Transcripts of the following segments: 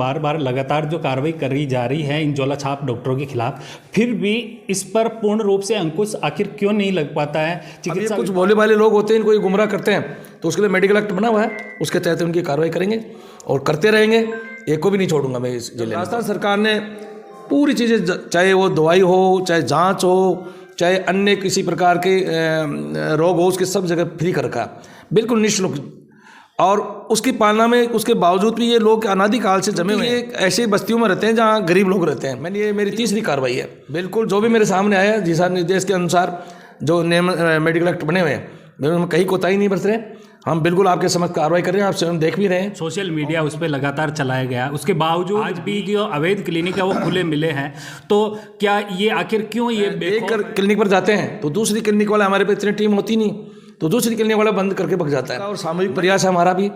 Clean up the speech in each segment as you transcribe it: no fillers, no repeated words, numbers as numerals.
बार बार लगातार जो कार्रवाई करी जा रही है इन झोला छाप डॉक्टरों के खिलाफ, फिर भी इस पर पूर्ण रूप से अंकुश आखिर क्यों नहीं लग पाता है? चिकित्सा कुछ भोले भाले लोग होते हैं, इनको गुमराह करते हैं, तो उसके लिए मेडिकल एक्ट बना हुआ है, उसके तहत उनकी कार्रवाई करेंगे और करते रहेंगे। एक को भी नहीं छोड़ूंगा मैं इस जिले में। राजस्थान सरकार ने पूरी चीज़ें, चाहे वो दवाई हो, चाहे जाँच हो, चाहे अन्य किसी प्रकार के रोग हो, उसके सब जगह फ्री कर रखा, बिल्कुल निःशुल्क। और उसकी पालना में, उसके बावजूद भी ये लोग अनादिकाल से जमे हुए हैं, ऐसी बस्तियों में रहते हैं जहाँ गरीब लोग रहते हैं। मैंने ये मेरी तीसरी कार्रवाई है। बिल्कुल जो भी मेरे सामने आया, दिशा निर्देश के अनुसार जो मेडिकल एक्ट बने हुए हैं, कहीं कोताही नहीं बरत रहे। हम बिल्कुल आपके समक्ष कार्रवाई कर रहे हैं, आप स्वयं देख भी रहे हैं। सोशल मीडिया उस पर लगातार चलाया गया, उसके बावजूद आज भी जो अवैध क्लिनिक है वो खुले मिले हैं। तो क्या ये आखिर क्यों ये एक क्लिनिक पर जाते हैं तो दूसरी क्लिनिक वाला, हमारे पे इतनी टीम होती नहीं, तो दूसरी क्लिनिक वाला बंद करके भग जाता है। और सामूहिक प्रयास है हमारा भी,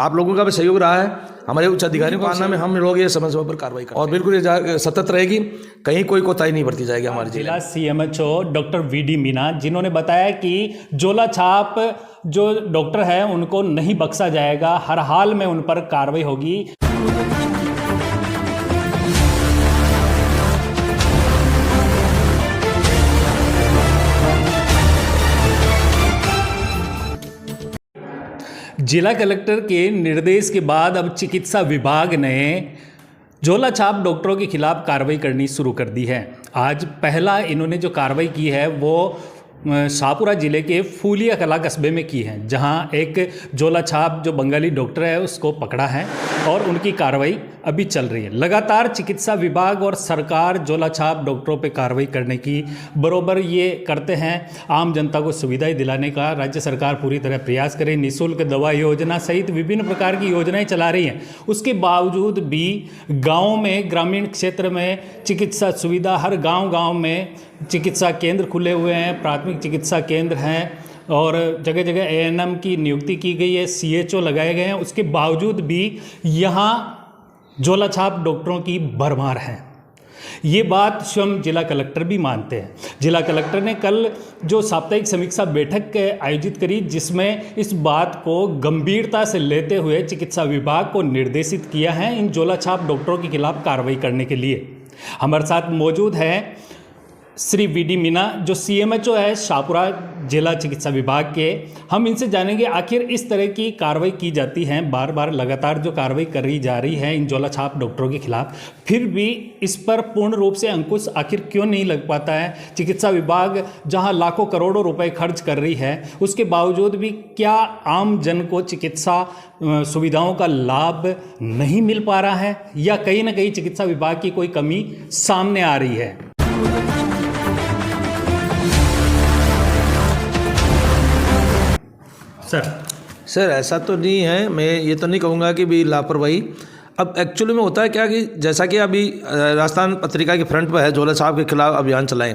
आप लोगों का भी सहयोग रहा है, हमारे उच्च अधिकारियों को पालना में हम लोग ये समय समय पर कार्रवाई करें और बिल्कुल ये सतत रहेगी, कहीं कोई कोताही नहीं बरती जाएगी हमारे जिला। CMHO डॉक्टर VD मीना, जिन्होंने बताया कि झोला छाप जो डॉक्टर है उनको नहीं बख्शा जाएगा, हर हाल में उन पर कार्रवाई होगी। जिला कलेक्टर के निर्देश के बाद अब चिकित्सा विभाग ने झोला छाप डॉक्टरों के खिलाफ कार्रवाई करनी शुरू कर दी है। आज पहला इन्होंने जो कार्रवाई की है वो शाहपुरा जिले के फूलिया कला कस्बे में की है, जहां एक झोला छाप जो बंगाली डॉक्टर है उसको पकड़ा है और उनकी कार्रवाई अभी चल रही है। लगातार चिकित्सा विभाग और सरकार झोला छाप डॉक्टरों पे कार्रवाई करने की बरोबर ये करते हैं, आम जनता को सुविधाएं दिलाने का राज्य सरकार पूरी तरह प्रयास करे, निःशुल्क दवा योजना सहित विभिन्न प्रकार की योजनाएं चला रही हैं। उसके बावजूद भी गाँव में, ग्रामीण क्षेत्र में चिकित्सा सुविधा, हर गाँव में चिकित्सा केंद्र खुले हुए हैं, प्राथमिक चिकित्सा केंद्र हैं और जगह जगह ANM की नियुक्ति की गई है, CHO लगाए गए हैं। उसके बावजूद भी यहाँ झोला छाप डॉक्टरों की भरमार है। ये बात स्वयं जिला कलेक्टर भी मानते हैं। जिला कलेक्टर ने कल जो साप्ताहिक समीक्षा बैठक आयोजित करी, जिसमें इस बात को गंभीरता से लेते हुए चिकित्सा विभाग को निर्देशित किया है इन झोला छाप डॉक्टरों के खिलाफ कार्रवाई करने के लिए। हमारे साथ मौजूद है श्री VD मीना, जो CMHO है शाहपुरा जिला चिकित्सा विभाग के। हम इनसे जानेंगे आखिर इस तरह की कार्रवाई की जाती है, बार बार लगातार जो कार्रवाई करी जा रही है इन झोला छाप डॉक्टरों के खिलाफ, फिर भी इस पर पूर्ण रूप से अंकुश आखिर क्यों नहीं लग पाता है? चिकित्सा विभाग जहां लाखों करोड़ों रुपए खर्च कर रही है, उसके बावजूद भी क्या आम जन को चिकित्सा सुविधाओं का लाभ नहीं मिल पा रहा है, या कहीं ना कहीं चिकित्सा विभाग की कोई कमी सामने आ रही है? सर ऐसा तो नहीं है, मैं ये तो नहीं कहूँगा कि भी लापरवाही। अब एक्चुअली में होता है क्या कि जैसा कि अभी राजस्थान पत्रिका के फ्रंट पर है, झोला छाप के खिलाफ अभियान चलाएं,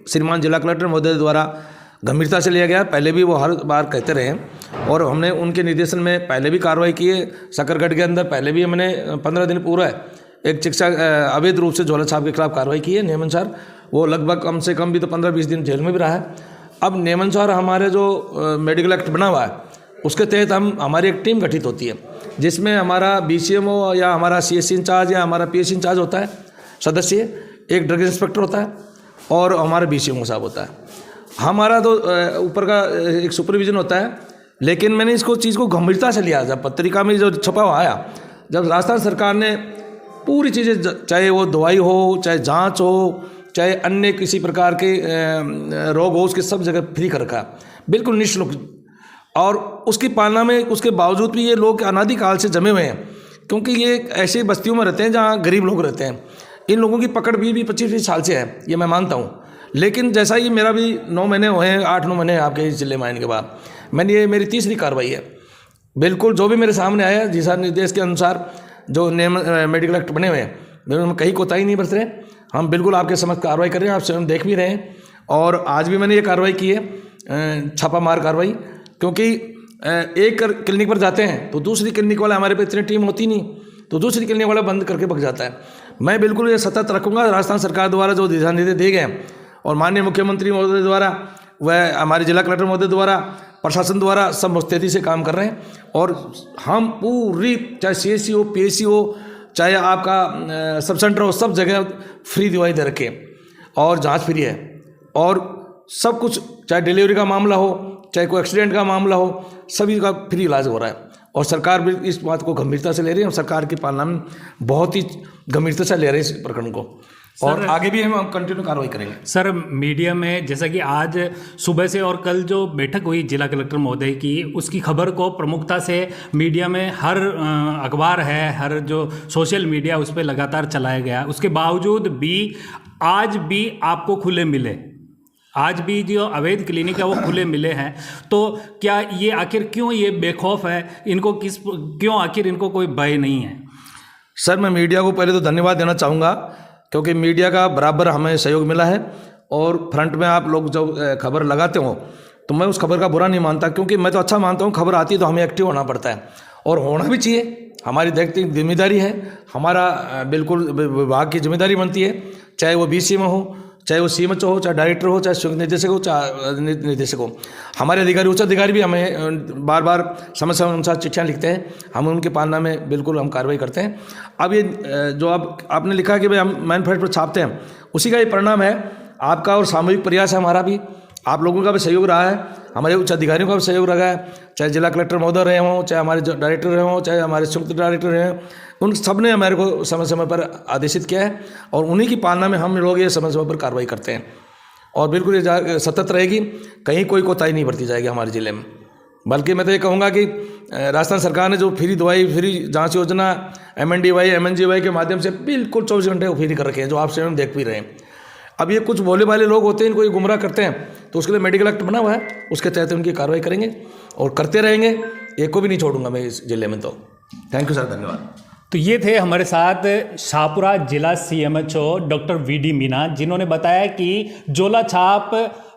श्रीमान जिला कलेक्टर महोदय द्वारा गंभीरता से लिया गया। पहले भी वो हर बार कहते रहे और हमने उनके निर्देशन में पहले भी कार्रवाई की है। सकरगढ़ के अंदर पहले भी हमने 15 दिन पूरा एक चिकित्सा अवैध रूप से झोला छाप के खिलाफ कार्रवाई की है नियमानुसार। वो लगभग कम से कम भी तो 15-20 दिन जेल में भी रहा है। अब नियमानुसार हमारे जो मेडिकल एक्ट बना हुआ है उसके तहत हमारी एक टीम गठित होती है, जिसमें हमारा BCMO या हमारा CSC इंचार्ज या हमारा PH इंचार्ज होता है सदस्य, एक ड्रग इंस्पेक्टर होता है और हमारा BCMO साहब होता है। हमारा तो ऊपर का एक सुपरविजन होता है। लेकिन मैंने इसको चीज़ को गंभीरता से लिया। जब पत्रिका में जो छपा हुआ आया, जब राजस्थान सरकार ने पूरी चीज़ें, चाहे वो दवाई हो, चाहे जाँच हो, चाहे अन्य किसी प्रकार के रोग हो, उसके सब जगह फ्री कर रखा, बिल्कुल निःशुल्क। और उसकी पालना में, उसके बावजूद भी ये लोग अनादिकाल से जमे हुए हैं, क्योंकि ये ऐसी बस्तियों में रहते हैं जहाँ गरीब लोग रहते हैं। इन लोगों की पकड़ भी 25-20 साल से है, ये मैं मानता हूँ। लेकिन जैसा ही मेरा भी 9 महीने हुए हैं, 8-9 महीने आपके इस जिले में आने के बाद, ये मेरी तीसरी कार्रवाई है। बिल्कुल जो भी मेरे सामने आया, दिशा निर्देश के अनुसार जो मेडिकल एक्ट बने हुए हैं, कहीं कोताही नहीं बरत रहे। हम बिल्कुल आपके समक्ष कार्रवाई कर रहे हैं, आप स्वयं देख भी रहे हैं। और आज भी मैंने ये कार्रवाई की है, छापामार कार्रवाई, क्योंकि एक क्लिनिक पर जाते हैं तो दूसरी क्लिनिक वाला, हमारे पे इतनी टीम होती नहीं, तो दूसरी क्लिनिक वाला बंद करके भग जाता है। मैं बिल्कुल ये सतत रखूँगा। राजस्थान सरकार द्वारा जो दिशा निर्देश दिए गए हैं और माननीय मुख्यमंत्री महोदय द्वारा, वह हमारे जिला कलेक्टर महोदय द्वारा, प्रशासन द्वारा सब मुस्तैदी से काम कर रहे हैं। और हम पूरी, चाहे CSC हो, PSC हो, चाहे आपका सब सेंटर हो, सब जगह फ्री दवाई दे रखे और जांच फ्री है और सब कुछ, चाहे डिलीवरी का मामला हो, चाहे कोई एक्सीडेंट का मामला हो, सभी का फ्री इलाज हो रहा है। और सरकार भी इस बात को गंभीरता से ले रही है और सरकार की पालना में बहुत ही गंभीरता से ले रहे हैं इस प्रकरण को और आगे भी हम कंटिन्यू कार्रवाई करेंगे। सर, मीडिया में जैसा कि आज सुबह से और कल जो बैठक हुई जिला कलेक्टर महोदय की, उसकी खबर को प्रमुखता से मीडिया में हर अखबार है, हर जो सोशल मीडिया उस पर लगातार चलाया गया, उसके बावजूद भी आज भी आपको खुले मिले, आज भी जो अवैध क्लिनिक है वो खुले मिले हैं, तो क्या ये आखिर क्यों ये बेखौफ है, इनको क्यों आखिर इनको कोई भय नहीं है? सर, मैं मीडिया को पहले तो धन्यवाद देना चाहूँगा क्योंकि मीडिया का बराबर हमें सहयोग मिला है और फ्रंट में आप लोग जब खबर लगाते हो तो मैं उस खबर का बुरा नहीं मानता, क्योंकि मैं तो अच्छा मानता हूँ खबर आती है तो हमें एक्टिव होना पड़ता है और होना भी चाहिए, हमारी देखते जिम्मेदारी है, हमारा बिल्कुल विभाग की जिम्मेदारी बनती है, चाहे वो BC में हो, चाहे वो CMHO हो, चाहे डायरेक्टर हो, चाहे संयुक्त निदेशक हो, चाहे निदेशक हो। हमारे अधिकारी, उच्च अधिकारी भी हमें बार बार समय समय अनुसार चिट्ठियाँ लिखते हैं, हम उनके पालना में बिल्कुल हम कार्रवाई करते हैं। अब ये जो आपने लिखा कि भाई हम मैनिफेस्टो पर छापते हैं, उसी का ये परिणाम है आपका और सामूहिक प्रयास है हमारा भी, आप लोगों का भी सहयोग रहा है, हमारे उच्च अधिकारियों का भी सहयोग रहा है, चाहे जिला कलेक्टर महोदय रहे हों, चाहे हमारे डायरेक्टर रहे हों, चाहे हमारे संयुक्त डायरेक्टर रहे हों, उन सब ने हमारे को समय समय पर आदेशित किया है और उन्हीं की पालना में हम लोग ये समय समय पर कार्रवाई करते हैं और बिल्कुल ये सतत रहेगी, कहीं कोई कोताही नहीं बरती जाएगी हमारे ज़िले में। बल्कि मैं तो ये कहूँगा कि राजस्थान सरकार ने जो फ्री दवाई, फ्री जाँच योजना MNDY MNGY के माध्यम से बिल्कुल 24 घंटे फ्री कर रखे हैं, जो आप स्वयं देख भी रहे हैं। अब ये कुछ भोले भाले लोग होते हैं, इनको ये गुमराह करते हैं, तो उसके लिए मेडिकल एक्ट बना हुआ है, उसके तहत उनकी कार्रवाई करेंगे और करते रहेंगे, एक को भी नहीं छोड़ूंगा मैं इस जिले में। तो थैंक यू सर, धन्यवाद। तो ये थे हमारे साथ शाहपुरा जिला CMHO डॉक्टर VD मीना, जिन्होंने बताया कि झोला छाप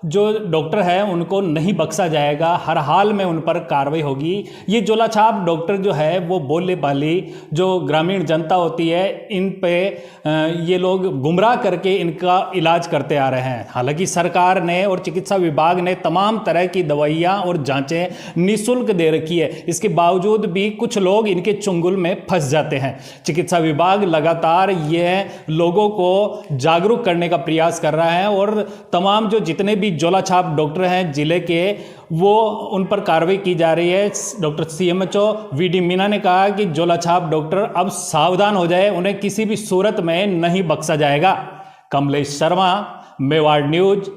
जो डॉक्टर है उनको नहीं बख्शा जाएगा, हर हाल में उन पर कार्रवाई होगी। ये झोला छाप डॉक्टर जो है वो बोले बाली जो ग्रामीण जनता होती है, इन पे ये लोग गुमराह करके इनका इलाज करते आ रहे हैं। हालांकि सरकार ने और चिकित्सा विभाग ने तमाम तरह की दवाइयाँ और जाँचें निःशुल्क दे रखी है, इसके बावजूद भी कुछ लोग इनके चुंगल में फंस जाते हैं। चिकित्सा विभाग लगातार ये लोगों को जागरूक करने का प्रयास कर रहा है और तमाम जो जितने भी झोला छाप डॉक्टर हैं जिले के, वो उन पर कार्रवाई की जा रही है। डॉक्टर CMHO VD मीना ने कहा कि झोला छाप डॉक्टर अब सावधान हो जाए, उन्हें किसी भी सूरत में नहीं बख्शा जाएगा। कमलेश शर्मा, मेवाड़ न्यूज।